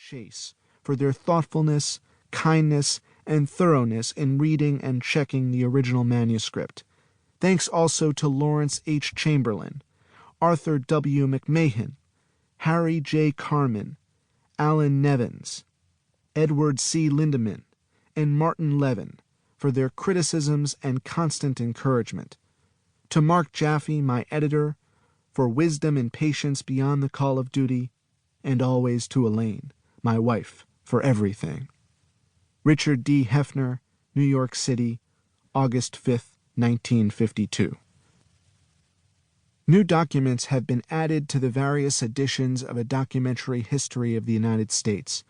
Chase for their thoughtfulness, kindness, and thoroughness in reading and checking the original manuscript. Thanks also to Lawrence H. Chamberlain, Arthur W. McMahon, Harry J. Carman, Alan Nevins, Edward C. Lindemann, and Martin Levin for their criticisms and constant encouragement. To Mark Jaffe, my editor, for wisdom and patience beyond the call of duty, and always to Elaine, my wife, for everything. Richard D. Heffner, New York City, August 5, 1952. New documents have been added to the various editions of A Documentary History of the United States.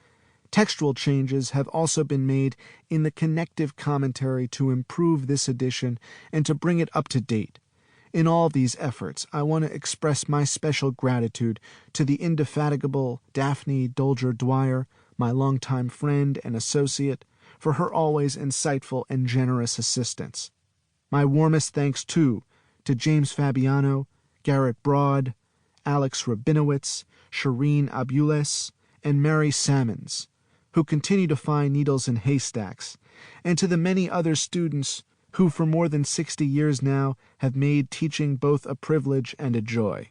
Textual changes have also been made in the connective commentary to improve this edition and to bring it up to date. In all these efforts, I want to express my special gratitude to the indefatigable Daphne Dolger Dwyer, my longtime friend and associate, for her always insightful and generous assistance. My warmest thanks, too, to James Fabiano, Garrett Broad, Alex Rabinowitz, Shireen Abules, and Mary Sammons, who continue to find needles in haystacks, and to the many other students who for more than 60 years now have made teaching both a privilege and a joy.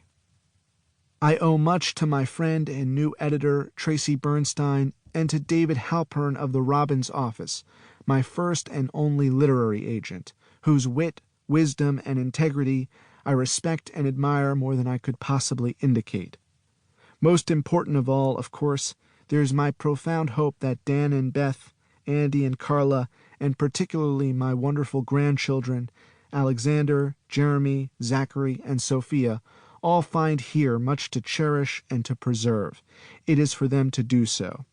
I owe much to my friend and new editor, Tracy Bernstein, and to David Halpern of the Robbins office, my first and only literary agent, whose wit, wisdom, and integrity I respect and admire more than I could possibly indicate. Most important of all, of course, there is my profound hope that Dan and Beth, Andy and Carla, and particularly my wonderful grandchildren, Alexander, Jeremy, Zachary, and Sophia, all find here much to cherish and to preserve. It is for them to do so.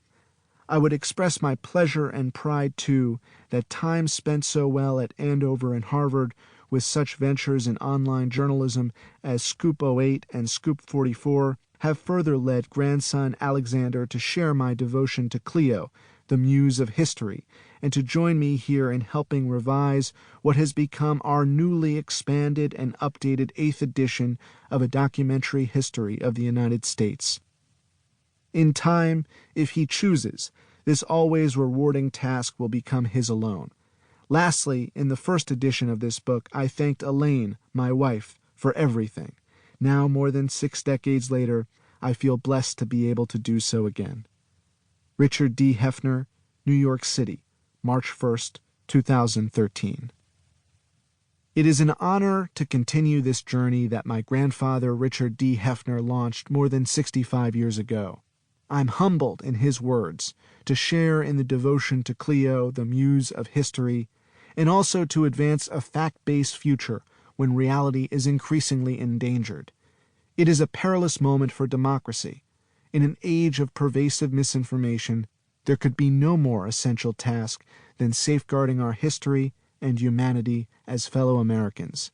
I would express my pleasure and pride, too, that time spent so well at Andover and Harvard with such ventures in online journalism as Scoop 08 and Scoop 44 have further led grandson Alexander to share my devotion to Clio, the muse of history, and to join me here in helping revise what has become our newly expanded and updated 8th edition of A Documentary History of the United States. In time, if he chooses, this always rewarding task will become his alone. Lastly, in the first edition of this book, I thanked Elaine, my wife, for everything. Now, more than 6 decades later, I feel blessed to be able to do so again. Richard D. Heffner, New York City, March 1st, 2013. It is an honor to continue this journey that my grandfather Richard D. Heffner launched more than 65 years ago. I'm humbled, in his words, to share in the devotion to Clio, the muse of history, and also to advance a fact-based future when reality is increasingly endangered. It is a perilous moment for democracy. In an age of pervasive misinformation, there could be no more essential task than safeguarding our history and humanity as fellow Americans.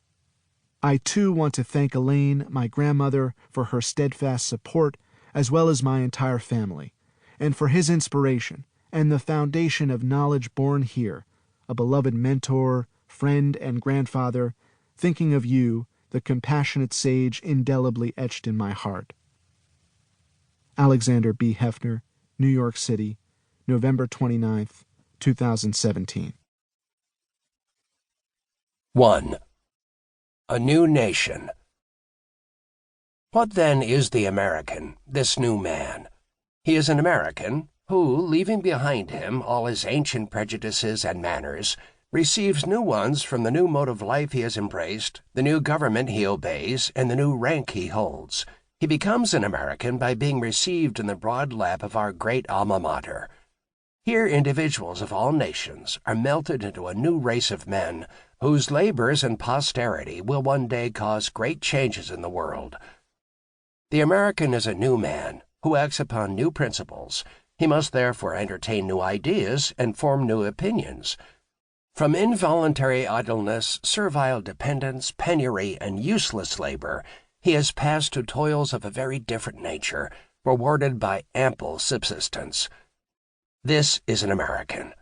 I, too, want to thank Elaine, my grandmother, for her steadfast support, as well as my entire family, and for his inspiration and the foundation of knowledge born here, a beloved mentor, friend, and grandfather, thinking of you, the compassionate sage indelibly etched in my heart. Alexander B. Heffner, New York City, November 29th, 2017. 1. A New Nation. What then is the American, this new man? He is an American who, leaving behind him all his ancient prejudices and manners, receives new ones from the new mode of life he has embraced, the new government he obeys, and the new rank he holds. He becomes an American by being received in the broad lap of our great alma mater. Here individuals of all nations are melted into a new race of men whose labors and posterity will one day cause great changes in the world. The American is a new man who acts upon new principles. He must therefore entertain new ideas and form new opinions. From involuntary idleness, servile dependence, penury, and useless labor, he has passed to toils of a very different nature, rewarded by ample subsistence. This is an American.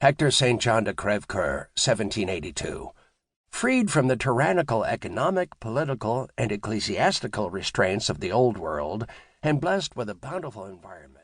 Hector St. John de Crèvecoeur, 1782. Freed from the tyrannical economic, political, and ecclesiastical restraints of the Old World, and blessed with a bountiful environment,